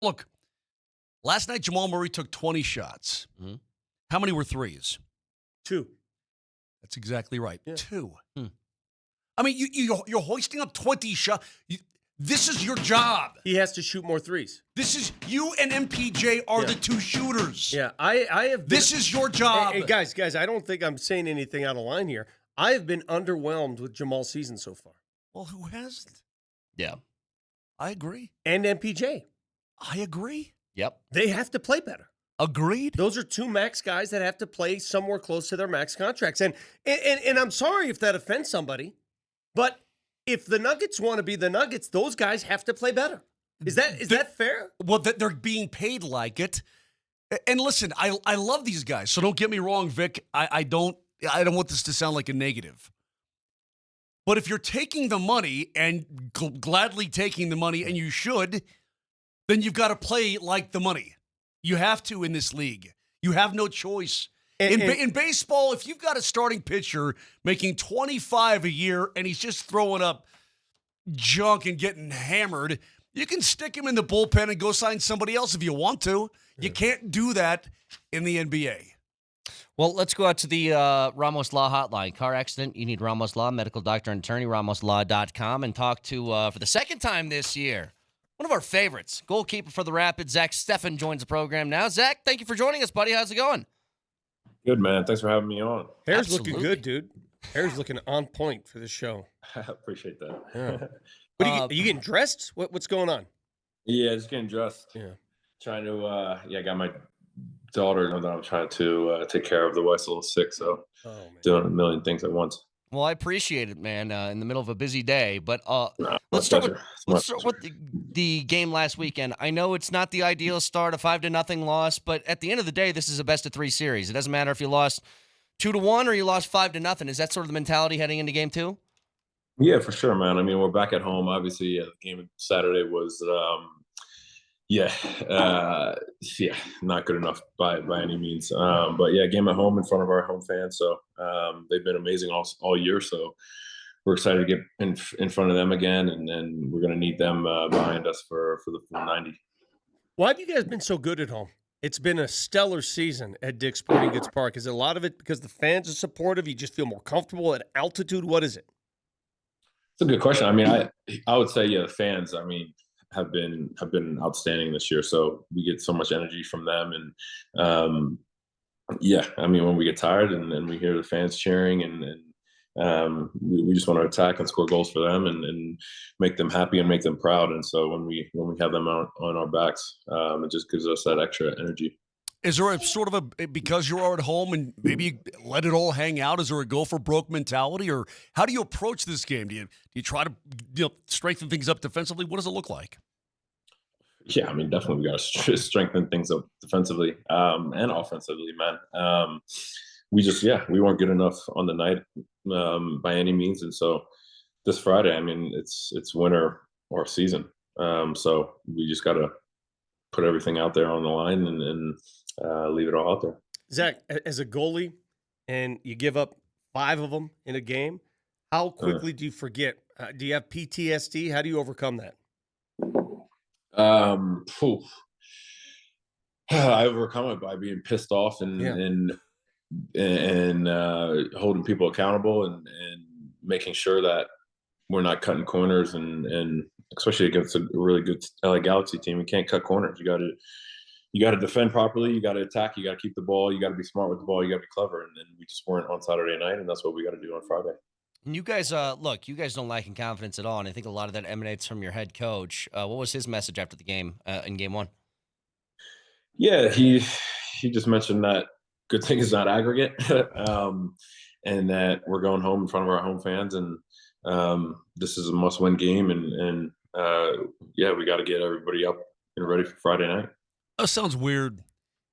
Look, last night Jamal Murray took 20 shots. Mhm. How many were threes? 2. That's exactly right. Yeah. 2. Hmm. I mean, you're hoisting up 20 shots. This is your job. He has to shoot more threes. This is you and MPJ are the two shooters. Yeah, I have been, This is your job. Hey, guys, I don't think I'm saying anything out of line here. I have been underwhelmed with Jamal's season so far. Well, who hasn't? Yeah. I agree. And MPJ. I agree. Yep. They have to play better. Agreed. Those are two max guys that have to play somewhere close to their max contracts. And I'm sorry if that offends somebody, but if the Nuggets want to be the Nuggets, those guys have to play better. Is that fair? Well, that they're being paid like it. And listen, I love these guys, so don't get me wrong, Vic. I don't want this to sound like a negative. But if you're taking the money and gladly taking the money, and you should, then you've got to play like the money. You have to in this league. You have no choice. In baseball, if you've got a starting pitcher making $25 a year and he's just throwing up junk and getting hammered, you can stick him in the bullpen and go sign somebody else if you want to. Yeah. You can't do that in the NBA. Well, let's go out to the Ramos Law hotline. Car accident, you need Ramos Law, medical doctor and attorney, ramoslaw.com, and talk to, for the second time this year, one of our favorites, goalkeeper for the Rapids, Zack Steffen, joins the program now. Zach, thank you for joining us, buddy. How's it going? Good, man. Thanks for having me on. Hair's Absolutely. looking good, dude. Hair's looking on point for this show. I appreciate that. Yeah. Are you getting dressed? What's going on? Yeah, just getting dressed. Yeah. Trying to, I got my daughter that I'm trying to take care of. The wife's a little sick, so doing a million things at once. Well, I appreciate it, man, in the middle of a busy day. But let's pleasure. start with the game last weekend. I know it's not the ideal start, a 5-0 loss, but at the end of the day, this is a best-of-3 series. It doesn't matter if you lost 2-1 or you lost 5-0. Is that sort of the mentality heading into game 2? Yeah, for sure, man. I mean, we're back at home. Obviously, the game Saturday was, not good enough by any means. But yeah, game at home in front of our home fans. So they've been amazing all year. So we're excited to get in front of them again, and then we're going to need them behind us for the full 90. Why have you guys been so good at home? It's been a stellar season at Dick's Sporting Goods Park. Is it a lot of it because the fans are supportive? You just feel more comfortable at altitude? What is it? It's a good question. I mean, I would say, yeah, the fans, I mean, have been outstanding this year. So we get so much energy from them. And I mean, when we get tired and we hear the fans cheering and we just want to attack and score goals for them and make them happy and make them proud. And so when we have them on our backs, it just gives us that extra energy. Is there a sort of because you're at home and maybe you let it all hang out, is there a go for broke mentality, or how do you approach this game? Do you try to strengthen things up defensively? What does it look like? Yeah, I mean, definitely we got to strengthen things up defensively and offensively, man. We weren't good enough on the night by any means, and so this Friday, I mean, it's winter or season, so we just got to put everything out there on the line and leave it all out there. Zach, as a goalie, and you give up 5 of them in a game, how quickly do you forget? Do you have PTSD? How do you overcome that? I overcome it by being pissed off and holding people accountable and making sure that we're not cutting corners and especially against a really good LA Galaxy team, we can't cut corners. You got to defend properly. You got to attack. You got to keep the ball. You got to be smart with the ball. You got to be clever. And we just weren't on Saturday night, and that's what we got to do on Friday. And you guys, you guys don't lack in confidence at all, and I think a lot of that emanates from your head coach. What was his message after the game in Game 1? Yeah, he just mentioned that good thing is not aggregate, and that we're going home in front of our home fans, and this is a must-win game, and we got to get everybody up and ready for Friday night. That sounds weird. You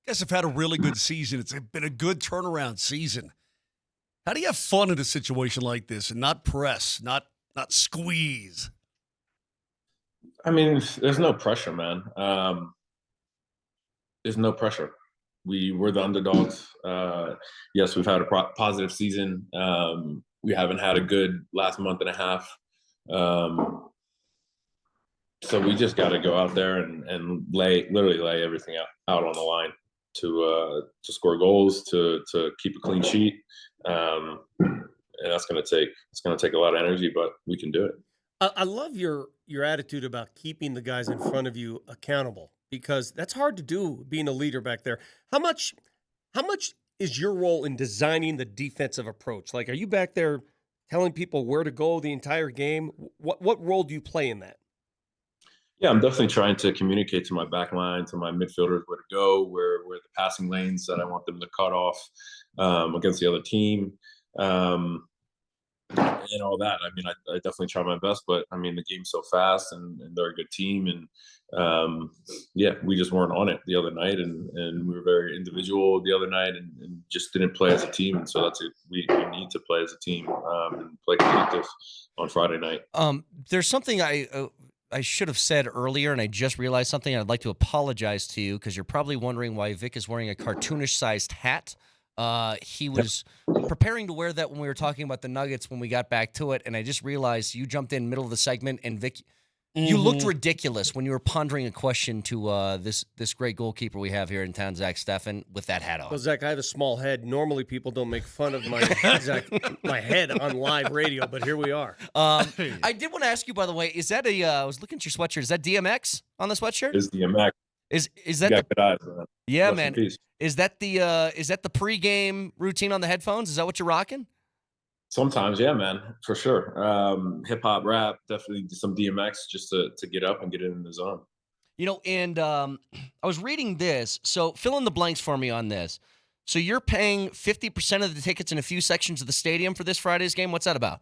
guys have had a really good season. It's been a good turnaround season. How do you have fun in a situation like this and not press, not squeeze? I mean, there's no pressure, man. There's no pressure. We're the underdogs. Yes, we've had a positive season. We haven't had a good last month and a half. So we just got to go out there and literally lay everything out on the line to score goals, to keep a clean sheet. And that's going to take a lot of energy, but we can do it. I love your attitude about keeping the guys in front of you accountable, because that's hard to do being a leader back there. How much is your role in designing the defensive approach? Like, are you back there telling people where to go the entire game? What role do you play in that? Yeah, I'm definitely trying to communicate to my back line, to my midfielders, where to go, where the passing lanes that I want them to cut off against the other team. And all that. I mean, I definitely try my best, but I mean, the game's so fast, and they're a good team, and yeah, we just weren't on it the other night, and we were very individual the other night, and just didn't play as a team. And so we need to play as a team and play collective on Friday night. There's something I should have said earlier, and I just realized something. I'd like to apologize to you, because you're probably wondering why Vic is wearing a cartoonish-sized hat. He was preparing to wear that when we were talking about the Nuggets when we got back to it, and I just realized you jumped in middle of the segment, and Vic, you looked ridiculous when you were pondering a question to this great goalkeeper we have here in town, Zack Steffen, with that hat on. Well, Zach, I have a small head. Normally, people don't make fun of my my head on live radio, but here we are. I did want to ask you, by the way, is that I was looking at your sweatshirt. Is that DMX on the sweatshirt? Is DMX? Is that the good eyes, man. Yeah, Rest man. in peace. Is that the pregame routine on the headphones? Is that what you're rocking? Sometimes, yeah, man, for sure. Hip hop, rap, definitely some DMX just to get up and get in the zone. You know, and I was reading this. So fill in the blanks for me on this. So you're paying 50% of the tickets in a few sections of the stadium for this Friday's game. What's that about?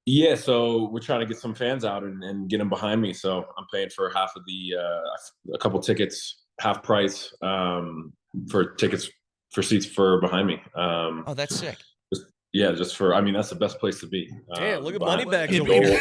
Yeah, so we're trying to get some fans out and get them behind me. So I'm paying for half of a couple tickets, half price for tickets for seats for behind me. Oh, that's sick. Just for, I mean, that's the best place to be. Damn, look at Moneybags in the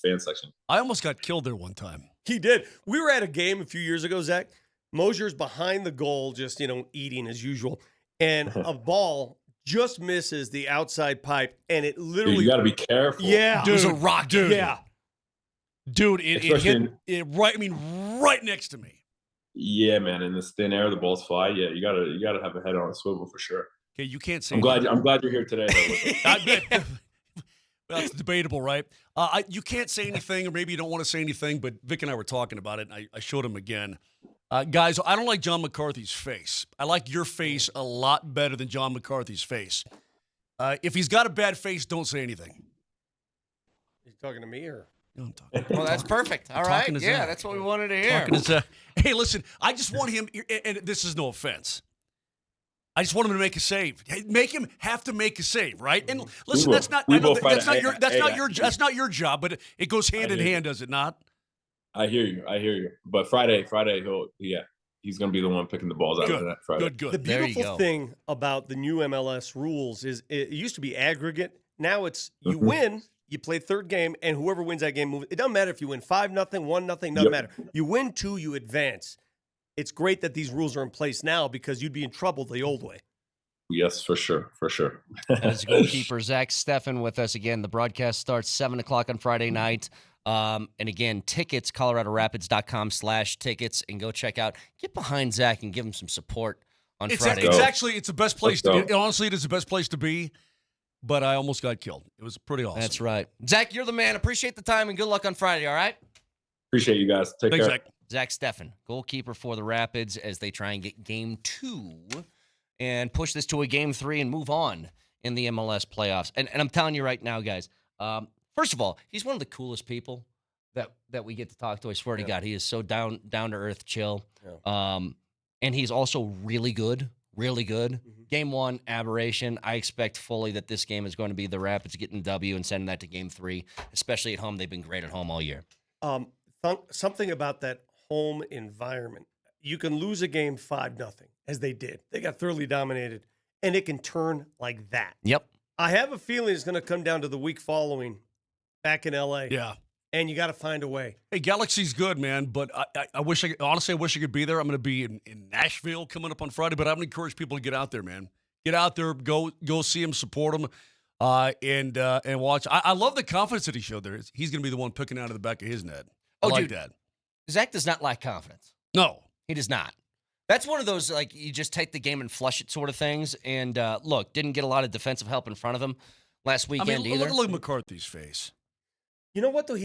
fan section. I almost got killed there one time. He did. We were at a game a few years ago, Zach. Moser's behind the goal, just, eating as usual. And a ball just misses the outside pipe, and it literally... Dude, you got to be careful. Yeah. It was a rock, dude. Yeah. Dude, it hit right next to me. Yeah, man. In this thin air, the balls fly. Yeah, you gotta have a head on a swivel for sure. Okay, you can't say. I'm glad you're here today. Well, it's debatable, right? You can't say anything, or maybe you don't want to say anything, but Vic and I were talking about it, and I showed him again. Guys, I don't like John McCarthy's face. I like your face a lot better than John McCarthy's face. If he's got a bad face, don't say anything. You talking to me, or? No, I'm talking. Well, that's perfect. All right. Yeah, Zack. that's what we wanted to hear. Hey, listen, I just want him, and this is no offense, I just want him to make a save. Make him have to make a save, right? And listen, that's not your job, but it goes hand in hand, does it not? I hear you. But Friday, he's going to be the one picking the balls out of that Friday. Good. The beautiful thing about the new MLS rules is it used to be aggregate. Now it's you win, you play third game, and whoever wins that game moves. It doesn't matter if you win 5-0, 1-0, doesn't matter. You win 2, you advance. It's great that these rules are in place now, because you'd be in trouble the old way. Yes, for sure. As goalkeeper Zack Steffen with us again. The broadcast starts 7 o'clock on Friday night. And again, tickets, coloradorapids.com/tickets, and go check out. Get behind Zack and give him some support on Friday. It's the best place to be. Honestly, it is the best place to be, but I almost got killed. It was pretty awesome. That's right. Zack, you're the man. Appreciate the time, and good luck on Friday, all right? Appreciate you guys. Take care. Zack. Zack Steffen, goalkeeper for the Rapids, as they try and get game 2 and push this to a game 3 and move on in the MLS playoffs. And I'm telling you right now, guys, first of all, he's one of the coolest people that we get to talk to. I swear to God, he is so down to earth, chill. Yeah. And he's also really good. Mm-hmm. Game 1, aberration. I expect fully that this game is going to be the Rapids getting the W and sending that to game 3, especially at home. They've been great at home all year. Something about that home environment. You can lose a game 5-0, as they did. They got thoroughly dominated, and it can turn like that. Yep. I have a feeling it's going to come down to the week following back in L.A. Yeah. And you got to find a way. Hey, Galaxy's good, man, but I wish I could be there. I'm going to be in Nashville coming up on Friday, but I'm going to encourage people to get out there, man. Get out there, go see them, support them. and watch. I love the confidence that he showed there. He's going to be the one picking out of the back of his net. I like that. Zach does not lack confidence. No. He does not. That's one of those, like, you just take the game and flush it sort of things. And, look, didn't get a lot of defensive help in front of him last weekend either. Look at McCarthy's face. You know what, though?